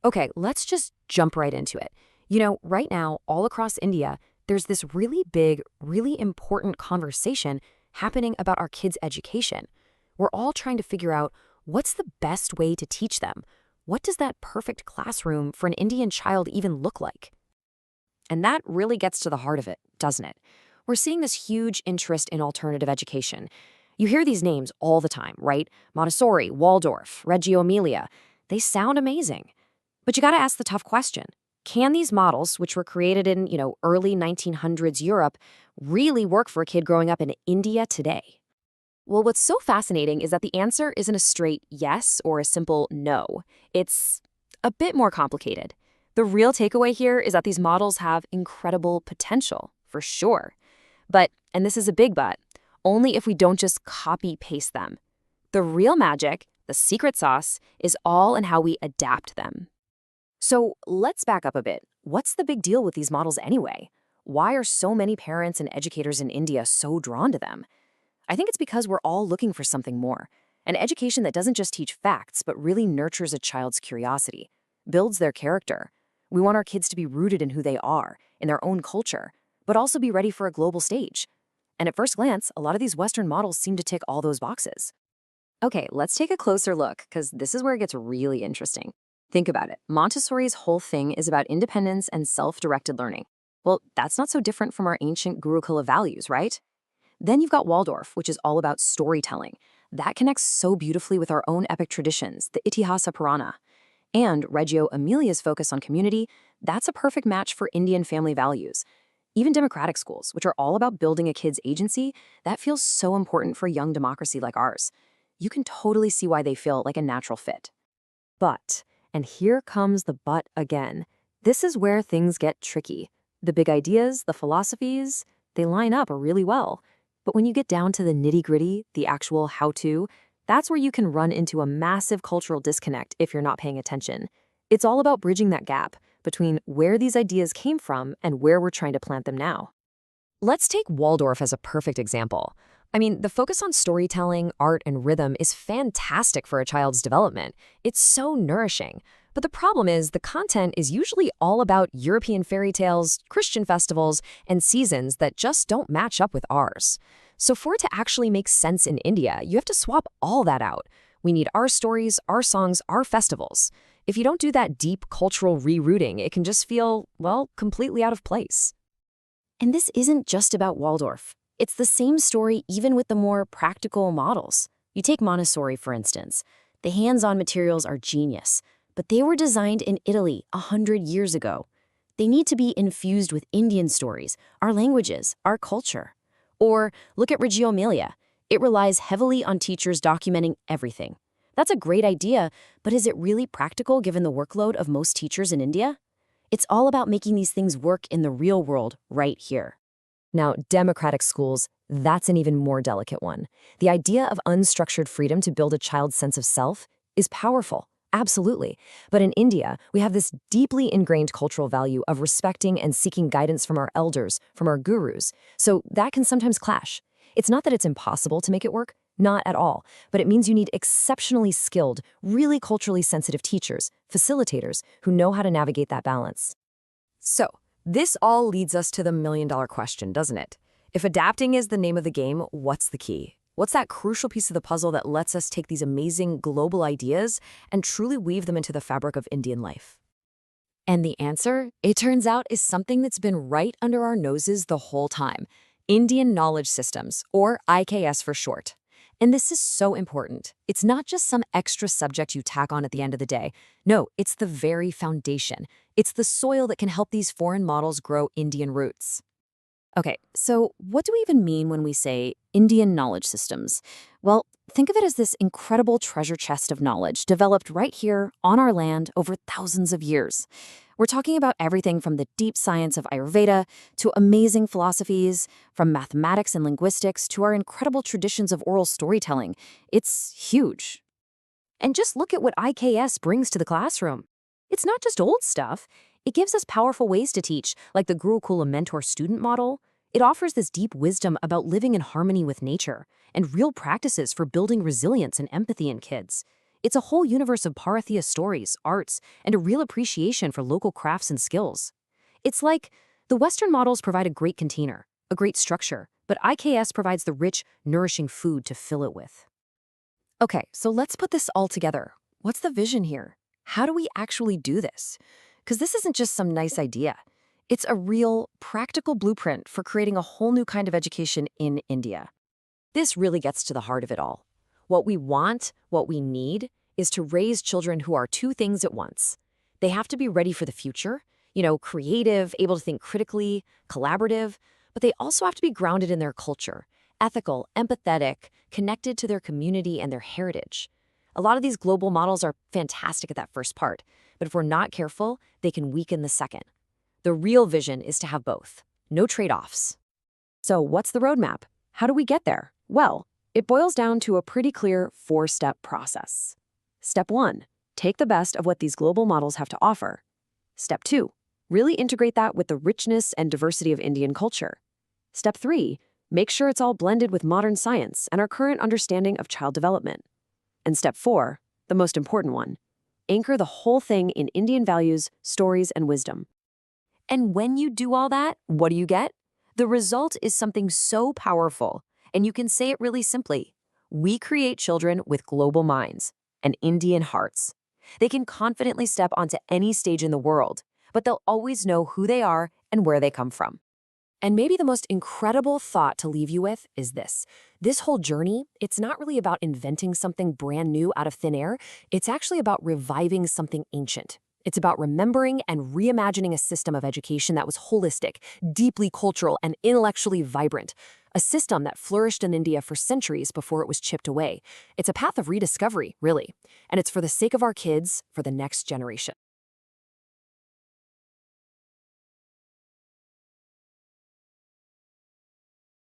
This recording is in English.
Okay, let's just jump right into it. You know, right now, all across India, there's this really big, really important conversation happening about our kids' education. We're all trying to figure out what's the best way to teach them. What does that perfect classroom for an Indian child even look like? And that really gets to the heart of it, doesn't it? We're seeing this huge interest in alternative education. You hear these names all the time, right? Montessori, Waldorf, Reggio Emilia. They sound amazing. But you got to ask the tough question. Can these models, which were created in, early 1900s Europe, really work for a kid growing up in India today? Well, what's so fascinating is that the answer isn't a straight yes or a simple no. It's a bit more complicated. The real takeaway here is that these models have incredible potential, for sure. But, and this is a big but, only if we don't just copy-paste them. The real magic, the secret sauce, is all in how we adapt them. So let's back up a bit. What's the big deal with these models anyway? Why are so many parents and educators in India so drawn to them? I think it's because we're all looking for something more. An education that doesn't just teach facts, but really nurtures a child's curiosity, builds their character. We want our kids to be rooted in who they are, in their own culture, but also be ready for a global stage. And at first glance, a lot of these Western models seem to tick all those boxes. Okay, let's take a closer look, because this is where it gets really interesting. Think about it. Montessori's whole thing is about independence and self-directed learning. Well, that's not so different from our ancient Gurukula values, right? Then you've got Waldorf, which is all about storytelling. That connects so beautifully with our own epic traditions, the Itihasa Purana. And Reggio Emilia's focus on community, that's a perfect match for Indian family values. Even democratic schools, which are all about building a kid's agency, that feels so important for a young democracy like ours. You can totally see why they feel like a natural fit. But, and here comes the but again, this is where things get tricky. The big ideas, the philosophies, they line up really well. But when you get down to the nitty-gritty, the actual how-to, that's where you can run into a massive cultural disconnect if you're not paying attention. It's all about bridging that gap between where these ideas came from and where we're trying to plant them now. Let's take Waldorf as a perfect example. I mean, the focus on storytelling, art, and rhythm is fantastic for a child's development. It's so nourishing. But the problem is the content is usually all about European fairy tales, Christian festivals, and seasons that just don't match up with ours. So for it to actually make sense in India, you have to swap all that out. We need our stories, our songs, our festivals. If you don't do that deep cultural rerouting, it can just feel, well, completely out of place. And this isn't just about Waldorf. It's the same story even with the more practical models. You take Montessori, for instance. The hands-on materials are genius, but they were designed in Italy 100 years ago. They need to be infused with Indian stories, our languages, our culture. Or look at Reggio Emilia. It relies heavily on teachers documenting everything. That's a great idea, but is it really practical given the workload of most teachers in India? It's all about making these things work in the real world right here. Now, democratic schools, that's an even more delicate one. The idea of unstructured freedom to build a child's sense of self is powerful, absolutely. But in India, we have this deeply ingrained cultural value of respecting and seeking guidance from our elders, from our gurus. So that can sometimes clash. It's not that it's impossible to make it work, not at all, but it means you need exceptionally skilled, really culturally sensitive teachers, facilitators, who know how to navigate that balance. So, this all leads us to the million-dollar question, doesn't it? If adapting is the name of the game, what's the key? What's that crucial piece of the puzzle that lets us take these amazing global ideas and truly weave them into the fabric of Indian life? And the answer, it turns out, is something that's been right under our noses the whole time. Indian Knowledge Systems, or IKS for short. And this is so important. It's not just some extra subject you tack on at the end of the day. No, it's the very foundation. It's the soil that can help these foreign models grow Indian roots. Okay, so what do we even mean when we say Indian knowledge systems? Well, think of it as this incredible treasure chest of knowledge developed right here on our land over thousands of years. We're talking about everything from the deep science of Ayurveda to amazing philosophies, from mathematics and linguistics to our incredible traditions of oral storytelling. It's huge. And just look at what IKS brings to the classroom. It's not just old stuff. It gives us powerful ways to teach, like the Gurukula mentor-student model. It offers this deep wisdom about living in harmony with nature and real practices for building resilience and empathy in kids. It's a whole universe of Bharatiya stories, arts, and a real appreciation for local crafts and skills. It's like the Western models provide a great container, a great structure, but IKS provides the rich, nourishing food to fill it with. Okay, so let's put this all together. What's the vision here? How do we actually do this? Because this isn't just some nice idea. It's a real, practical blueprint for creating a whole new kind of education in India. This really gets to the heart of it all. What we want, what we need, is to raise children who are two things at once. They have to be ready for the future, creative, able to think critically, collaborative, but they also have to be grounded in their culture, ethical, empathetic, connected to their community and their heritage. A lot of these global models are fantastic at that first part, but if we're not careful, they can weaken the second. The real vision is to have both. No trade-offs. So what's the roadmap? How do we get there? Well, it boils down to a pretty clear 4-step process. Step 1, take the best of what these global models have to offer. Step 2, really integrate that with the richness and diversity of Indian culture. Step 3, make sure it's all blended with modern science and our current understanding of child development. And step 4, the most important one, anchor the whole thing in Indian values, stories, and wisdom. And when you do all that, what do you get? The result is something so powerful, and you can say it really simply. We create children with global minds and Indian hearts. They can confidently step onto any stage in the world, but they'll always know who they are and where they come from. And maybe the most incredible thought to leave you with is this. This whole journey, it's not really about inventing something brand new out of thin air. It's actually about reviving something ancient. It's about remembering and reimagining a system of education that was holistic, deeply cultural, and intellectually vibrant. A system that flourished in India for centuries before it was chipped away. It's a path of rediscovery, really. And it's for the sake of our kids, for the next generation.